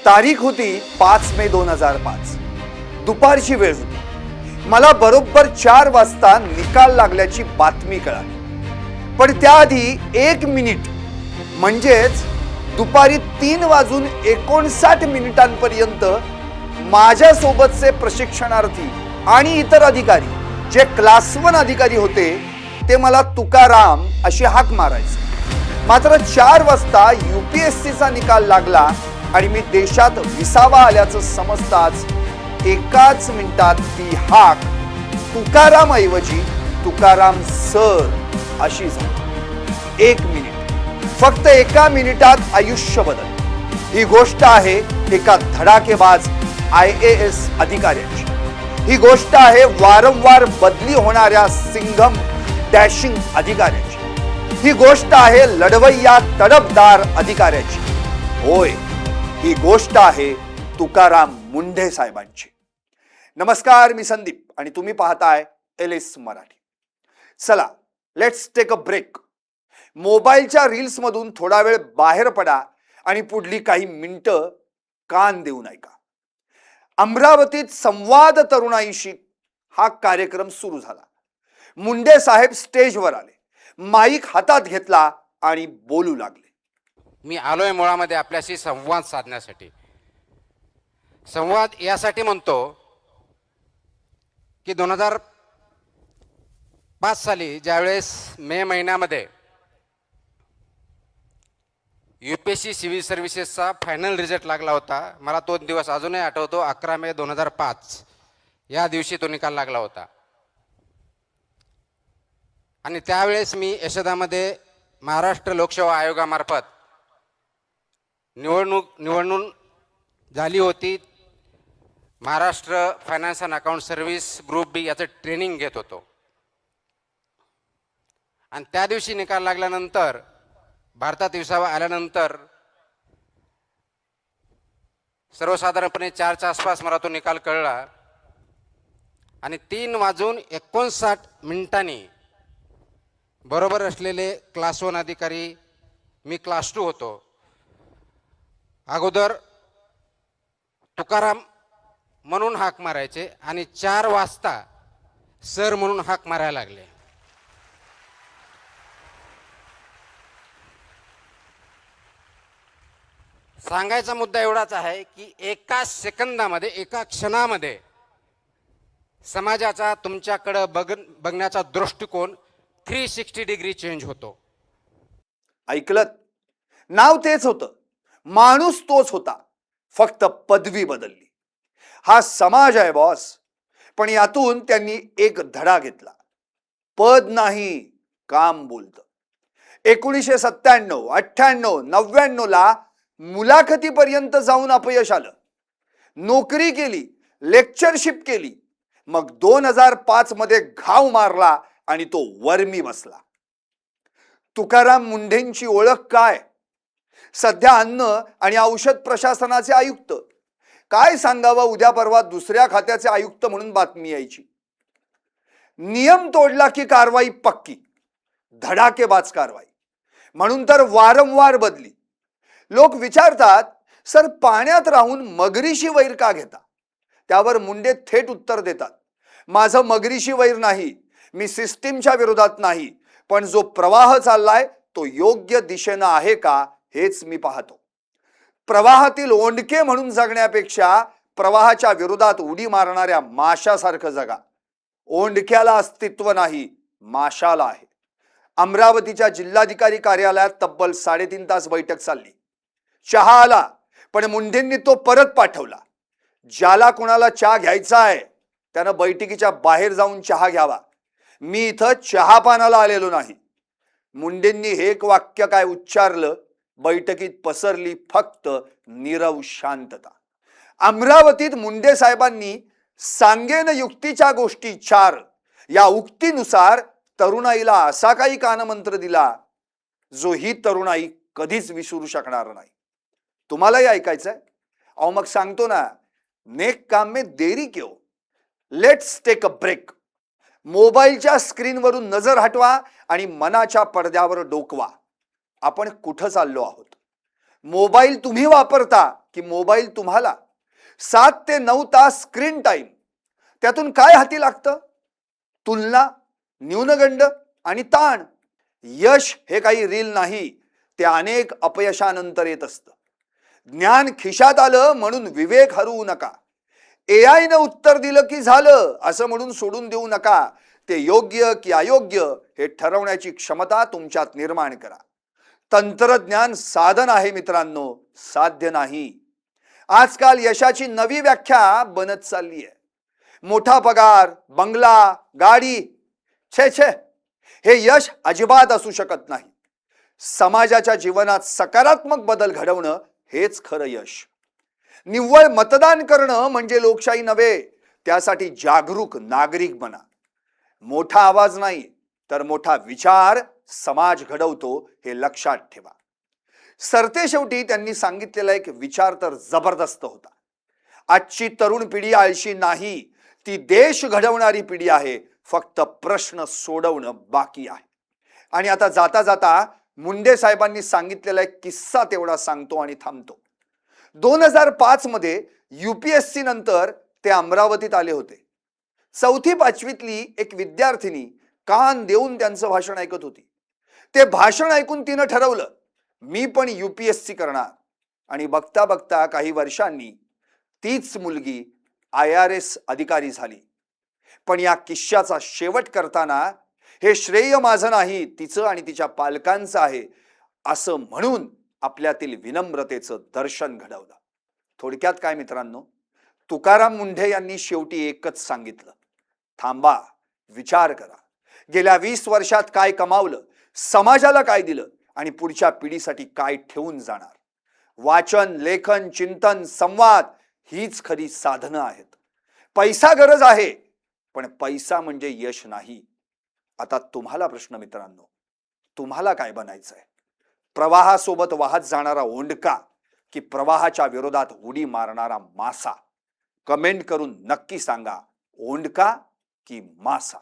तारीख होती 5 मे 2005. दुपारची वेळ होती. मला बरोबर 4 वाजता निकाल लागल्याची बातमी कळाली. पण त्याआधी 1 मिनिट म्हणजेच दुपारी 3:59 माझ्या सोबतचे प्रशिक्षणार्थी आणि इतर अधिकारी जे क्लास 1 अधिकारी होते ते मला तुकाराम अशी हाक मारायचे. मात्र 4 वाजता UPSCचा निकाल लागला आणि मी देशात विसावा आल्याचं समजताच एकाच मिनिटात ती हाक तुकाराम ऐवजी तुकाराम सर अशी झाली. 1 मिनिट, फक्त एका मिनिटात आयुष्य बदल. ही गोष्ट आहे एका धडाकेबाज IAS अधिकाऱ्याची. ही गोष्ट आहे वारंवार बदली होणाऱ्या सिंघम डॅशिंग अधिकाऱ्याची. ही गोष्ट आहे लढवय्या तडफदार अधिकाऱ्याची. होय, ही गोष्ट आहे तुकाराम मुंढे साहेबांची. नमस्कार, मी संदीप आणि तुम्ही पाहताय LS मराठी. चला, लेट्स टेक अ ब्रेक. मोबाईलच्या रील्स मधून थोडा वेळ बाहेर पडा आणि पुढली काही मिनिटं कान देऊन ऐका. अमरावतीत संवाद तरुणाईशी हा कार्यक्रम सुरू झाला. मुंडे साहेब स्टेजवर आले, माईक हातात घेतला आणि बोलू लागले. मी आलोय मुळामध्ये आपल्याशी संवाद साधण्यासाठी. संवाद यासाठी म्हणतो की 2005 साली ज्यावेळेस मे महिन्यामध्ये UPSC सिव्हिल सर्व्हिसेसचा फायनल रिझल्ट लागला होता. मला तो दिवस अजूनही आठवतो. 11 मे 2005 या दिवशी तो निकाल लागला होता. आणि त्यावेळेस मी यशोदामध्ये महाराष्ट्र लोकसेवा आयोगामार्फत निवडणूक झाली होती. Maharashtra finance and account service group B याचं ट्रेनिंग घेत होतो. आणि त्या दिवशी निकाल लागल्यानंतर, भारतात विसावा आल्यानंतर सर्वसाधारणपणे 4च्या आसपास मला तो निकाल कळला. आणि 3:59 बरोबर असलेले क्लास 1 अधिकारी, मी क्लास 2 होतो, अगोदर तुकाराम म्हणून हाक मारायचे आणि 4 वाजता सर म्हणून हाक मारायला लागले. सांगायचा मुद्दा एवढाच आहे की एका सेकंदामध्ये, एका क्षणामध्ये समाजाचा तुमच्याकडे बघण्याचा दृष्टिकोन 360 डिग्री चेंज होतो. ऐकलत? नाव तेच होतं, माणूस तोच होता, फक्त पदवी बदलली. हा समाज आहे बॉस. पण यातून त्यांनी एक धडा घेतला. पद नाही, काम बोलतं. 1997, 98, 99 मुलाखतीपर्यंत जाऊन अपयश आलं. नोकरी केली, लेक्चरशिप केली, मग 2005 मध्ये घाव मारला आणि तो वर्मी बसला. तुकाराम मुंढेंची ओळख काय? सध्या अन्न आणि औषध प्रशासनाचे आयुक्त. काय सांगावं, उद्या परवा दुसऱ्या खात्याचे आयुक्त म्हणून बातमी यायची. नियम तोडला की कारवाई पक्की, धडाकेबाज कारवाई. म्हणून तर वारंवार बदली. लोक विचारतात, सर पाण्यात राहून मगरीशी वैर का घेता? त्यावर मुंडे थेट उत्तर देतात, माझं मगरीशी वैर नाही, मी सिस्टीमच्या विरोधात नाही, पण जो प्रवाह चाललाय तो योग्य दिशेनं आहे का हेच मी पाहतो. प्रवाहातील ओंडके म्हणून जगण्यापेक्षा प्रवाहाच्या विरोधात उडी मारणाऱ्या माशासारखं जगा. ओंडक्याला अस्तित्व नाही, माशाला आहे. अमरावतीच्या जिल्हाधिकारी कार्यालयात तब्बल 3.5 तास बैठक चालली. चहा आला, पण मुंढेंनी तो परत पाठवला. ज्याला कोणाला चहा घ्यायचा आहे त्यानं बैठकीच्या बाहेर जाऊन चहा घ्यावा. मी इथं चहापानाला आलेलो नाही. मुंढेंनी हे एक वाक्य काय उच्चारलं, बैठकीत पसरली फक्त नीरव शांतता. अमरावतीत मुंडे साहेबांनी सांगेन युक्तीच्या गोष्टी 4 या उक्तीनुसार तरुणाईला असा काही कानमंत्र दिला जो ही तरुणाई कधीच विसरू शकणार नाही. तुम्हालाही ऐकायचंय? अहो मग सांगतो ना, नेक काम में देरी क्यों. Let's take a break. मोबाईलच्या स्क्रीनवरून नजर हटवा आणि मनाच्या पडद्यावर डोकवा. आपण कुठं चाललो आहोत? मोबाईल तुम्ही वापरता की मोबाईल तुम्हाला 7 ते 9 तास स्क्रीन टाइम, त्यातून काय हाती लागतं? तुलना, न्यूनगंड आणि ताण. यश हे काही रील नाही, ते अनेक अपयशानंतर येत असतं. ज्ञान खिशात आलं म्हणून विवेक हरवू नका. AI न उत्तर दिलं की झालं असं म्हणून सोडून देऊ नका. ते योग्य की अयोग्य हे ठरवण्याची क्षमता तुमच्यात निर्माण करा. तंत्रज्ञान साधन आहे मित्रांनो, साध्य नाही. आजकाल यशाची नवी व्याख्या बनत चालली आहे. मोठा पगार, बंगला, गाडी, छे छे, हे यश अजिबात असू शकत नाही. समाजाच्या जीवनात सकारात्मक बदल घडवणं हेच खरं यश. निव्वळ मतदान करणं म्हणजे लोकशाही नव्हे. त्यासाठी जागरूक नागरिक बना. मोठा आवाज नाही तर मोठा विचार समाज घडवतो, हे लक्षात ठेवा. सरतेशेवटी त्यांनी सांगितलेला एक विचार तर जबरदस्त होता. आजची तरुण पिढी आळशी नाही, ती देश घडवणारी पिढी आहे. फक्त प्रश्न सोडवणं बाकी आहे. आणि आता जाता जाता मुंडे साहेबांनी सांगितलेला एक किस्सा तेवढा सांगतो आणि थांबतो. 2005 मध्ये UPSC नंतर ते अमरावतीत आले होते. 4थी-5वीतली एक विद्यार्थिनी कान देऊन त्यांचं भाषण ऐकत होती. ते भाषण ऐकून तिनं ठरवलं, मी पण UPSC करणार. आणि बघता बघता काही वर्षांनी तीच मुलगी IRS अधिकारी झाली. पण या किस्स्याचा शेवट करताना हे श्रेय माझं नाही, तिचं आणि तिच्या पालकांचं आहे असं म्हणून आपल्यातील विनम्रतेचं दर्शन घडवलं. थोडक्यात काय मित्रांनो, तुकाराम मुंढे यांनी शेवटी एकच सांगितलं, थांबा, विचार करा. गेल्या 20 वर्षात काय कमावलं, समाजाला काय दिलं आणि पुढच्या पिढीसाठी काय ठेवून जाणार. वाचन, लेखन, चिंतन, संवाद हीच खरी साधनं आहेत. पैसा गरज आहे, पण पैसा म्हणजे यश नाही. आता तुम्हाला प्रश्न मित्रांनो, तुम्हाला काय बनायचंय? प्रवाहासोबत वाहत जाणारा ओंडका की प्रवाहाच्या विरोधात उडी मारणारा मासा? कमेंट करून नक्की सांगा, ओंडका की मासा.